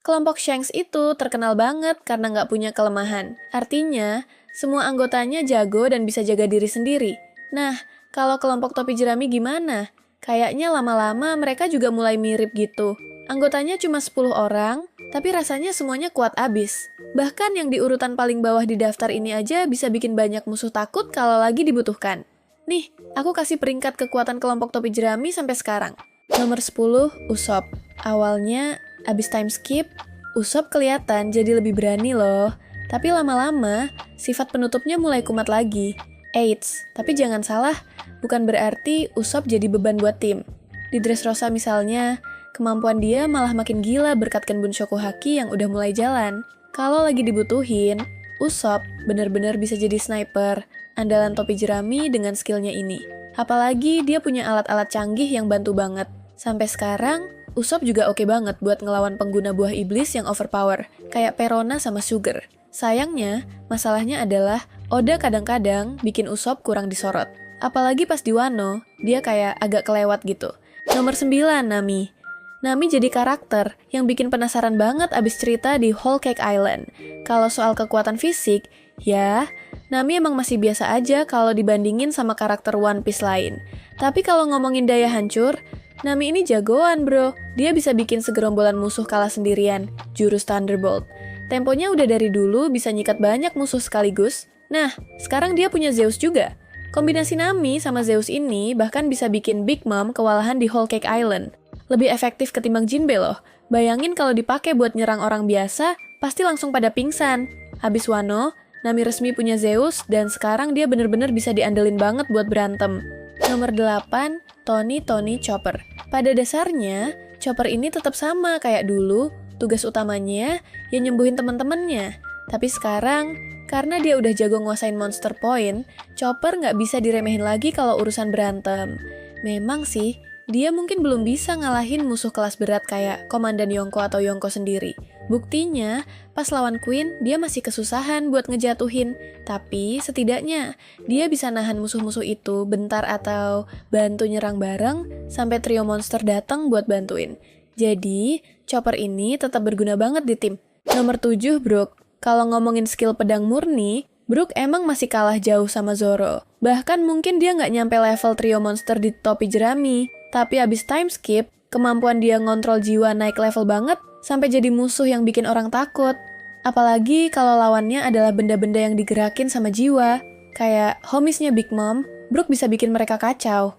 Kelompok Shanks itu terkenal banget karena nggak punya kelemahan. Artinya, semua anggotanya jago dan bisa jaga diri sendiri. Nah, kalau kelompok topi jerami gimana? Kayaknya lama-lama mereka juga mulai mirip gitu. Anggotanya cuma 10 orang, tapi rasanya semuanya kuat abis. Bahkan yang di urutan paling bawah di daftar ini aja bisa bikin banyak musuh takut kalau lagi dibutuhkan. Nih, aku kasih peringkat kekuatan kelompok topi jerami sampai sekarang. Nomor 10, Usopp. Awalnya, abis time skip, Usopp kelihatan jadi lebih berani loh. Tapi lama-lama, sifat penutupnya mulai kumat lagi. Eits, tapi jangan salah, bukan berarti Usopp jadi beban buat tim. Di Dressrosa misalnya, kemampuan dia malah makin gila berkat Kenbun Shokuhaki yang udah mulai jalan. Kalau lagi dibutuhin, Usopp bener-bener bisa jadi sniper, andalan topi jerami dengan skillnya ini. Apalagi dia punya alat-alat canggih yang bantu banget. Sampai sekarang, Usopp juga oke banget buat ngelawan pengguna buah iblis yang overpower, kayak Perona sama Sugar. Sayangnya, masalahnya adalah Oda kadang-kadang bikin Usopp kurang disorot. Apalagi pas di Wano, dia kayak agak kelewat gitu. Nomor 9, Nami. Nami jadi karakter yang bikin penasaran banget abis cerita di Whole Cake Island. Kalau soal kekuatan fisik, ya, Nami emang masih biasa aja kalau dibandingin sama karakter One Piece lain. Tapi kalau ngomongin daya hancur, Nami ini jagoan bro. Dia bisa bikin segerombolan musuh kalah sendirian, jurus Thunderbolt. Temponya udah dari dulu bisa nyikat banyak musuh sekaligus. Nah, sekarang dia punya Zeus juga. Kombinasi Nami sama Zeus ini bahkan bisa bikin Big Mom kewalahan di Whole Cake Island. Lebih efektif ketimbang Jinbe loh. Bayangin kalau dipakai buat nyerang orang biasa, pasti langsung pada pingsan. Habis Wano, Nami resmi punya Zeus dan sekarang dia bener-bener bisa diandelin banget buat berantem. Nomor 8, Tony Chopper. Pada dasarnya, Chopper ini tetap sama kayak dulu, tugas utamanya ya nyembuhin temen-temennya. Tapi sekarang, karena dia udah jago nguasain Monster Point, Chopper nggak bisa diremehin lagi kalau urusan berantem. Memang sih, dia mungkin belum bisa ngalahin musuh kelas berat kayak Komandan Yonko atau Yonko sendiri. Buktinya, pas lawan Queen, dia masih kesusahan buat ngejatuhin. Tapi setidaknya, dia bisa nahan musuh-musuh itu bentar atau bantu nyerang bareng sampai trio monster datang buat bantuin. Jadi, Chopper ini tetap berguna banget di tim. Nomor 7, Brook. Kalau ngomongin skill pedang murni, Brook emang masih kalah jauh sama Zoro. Bahkan mungkin dia nggak nyampe level trio monster di topi jerami. Tapi abis time skip, kemampuan dia ngontrol jiwa naik level banget sampai jadi musuh yang bikin orang takut. Apalagi kalau lawannya adalah benda-benda yang digerakin sama jiwa. Kayak homiesnya Big Mom, Brook bisa bikin mereka kacau.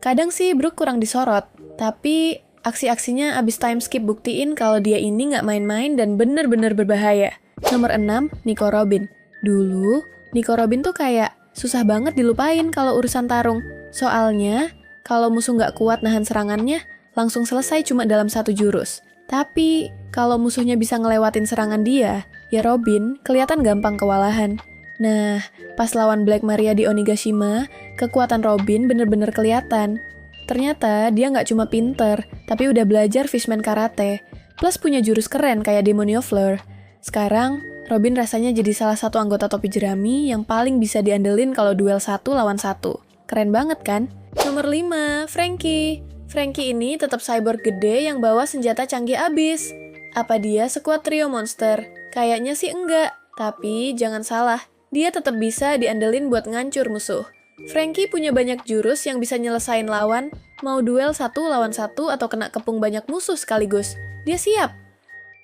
Kadang sih Brook kurang disorot, tapi aksi-aksinya abis time skip buktiin kalau dia ini nggak main-main dan bener-bener berbahaya. Nomor 6, Nico Robin. Dulu, Nico Robin tuh kayak susah banget dilupain kalau urusan tarung. Soalnya, kalau musuh nggak kuat nahan serangannya, langsung selesai cuma dalam satu jurus. Tapi, kalau musuhnya bisa ngelewatin serangan dia, ya Robin kelihatan gampang kewalahan. Nah, pas lawan Black Maria di Onigashima, kekuatan Robin bener-bener kelihatan. Ternyata dia nggak cuma pinter, tapi udah belajar Fishman Karate, plus punya jurus keren kayak Demonio Fleur. Sekarang, Robin rasanya jadi salah satu anggota topi jerami yang paling bisa diandelin kalau duel 1 lawan 1. Keren banget kan? Nomor 5, Franky. Franky ini tetap cyborg gede yang bawa senjata canggih abis. Apa dia sekuat trio monster? Kayaknya sih enggak. Tapi jangan salah, dia tetap bisa diandelin buat ngancur musuh. Franky punya banyak jurus yang bisa nyelesain lawan, mau duel 1 lawan 1 atau kena kepung banyak musuh sekaligus. Dia siap.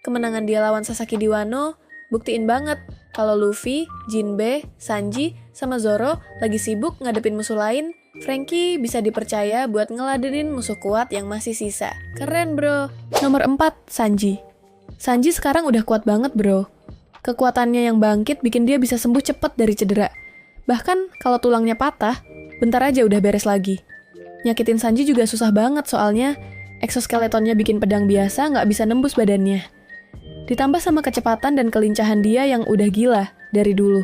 Kemenangan dia lawan Sasaki di Wano buktiin banget kalau Luffy, Jinbe, Sanji, sama Zoro lagi sibuk ngadepin musuh lain, Franky bisa dipercaya buat ngeladenin musuh kuat yang masih sisa. Keren bro. Nomor 4, Sanji. Sanji sekarang udah kuat banget bro. Kekuatannya yang bangkit bikin dia bisa sembuh cepat dari cedera. Bahkan kalau tulangnya patah, bentar aja udah beres lagi. Nyakitin Sanji juga susah banget soalnya exoskeletonnya bikin pedang biasa nggak bisa nembus badannya. Ditambah sama kecepatan dan kelincahan dia yang udah gila dari dulu.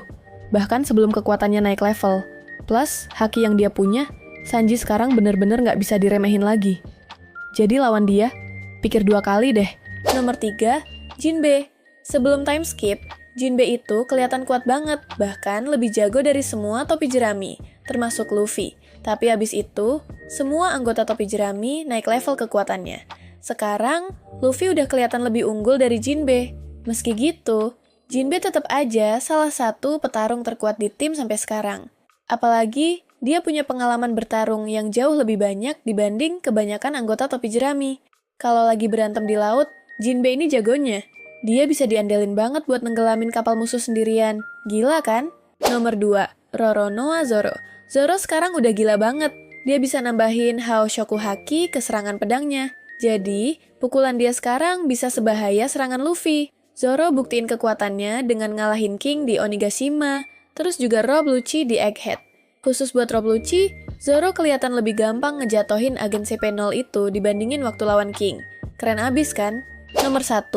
Bahkan sebelum kekuatannya naik level. Plus, haki yang dia punya, Sanji sekarang bener-bener nggak bisa diremehin lagi. Jadi lawan dia, pikir 2 kali deh. Nomor 3, Jinbe. Sebelum time skip, Jinbe itu kelihatan kuat banget, bahkan lebih jago dari semua topi jerami, termasuk Luffy. Tapi abis itu, semua anggota topi jerami naik level kekuatannya. Sekarang, Luffy udah kelihatan lebih unggul dari Jinbe. Meski gitu, Jinbe tetap aja salah satu petarung terkuat di tim sampai sekarang. Apalagi, dia punya pengalaman bertarung yang jauh lebih banyak dibanding kebanyakan anggota topi jerami. Kalau lagi berantem di laut, Jinbe ini jagonya. Dia bisa diandelin banget buat nenggelamin kapal musuh sendirian. Gila kan? Nomor 2, Roronoa Zoro. Zoro sekarang udah gila banget. Dia bisa nambahin Hao Shokuhaki ke serangan pedangnya. Jadi, pukulan dia sekarang bisa sebahaya serangan Luffy. Zoro buktiin kekuatannya dengan ngalahin King di Onigashima, terus juga Rob Lucci di Egghead. Khusus buat Rob Lucci, Zoro kelihatan lebih gampang ngejatohin agen CP0 itu dibandingin waktu lawan King. Keren abis kan? Nomor 1,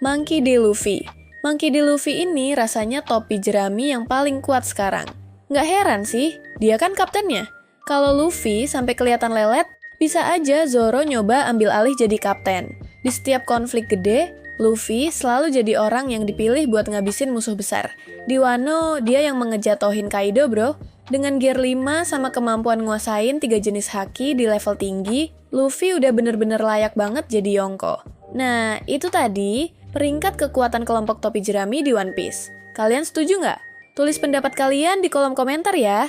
Monkey D. Luffy. Monkey D. Luffy ini rasanya topi jerami yang paling kuat sekarang. Nggak heran sih, dia kan kaptennya. Kalau Luffy sampai kelihatan lelet, bisa aja Zoro nyoba ambil alih jadi kapten. Di setiap konflik gede, Luffy selalu jadi orang yang dipilih buat ngabisin musuh besar. Di Wano, dia yang mengejatohin Kaido bro. Dengan gear 5 sama kemampuan nguasain 3 jenis haki di level tinggi, Luffy udah bener-bener layak banget jadi Yonko. Nah, itu tadi peringkat kekuatan kelompok topi jerami di One Piece. Kalian setuju nggak? Tulis pendapat kalian di kolom komentar ya.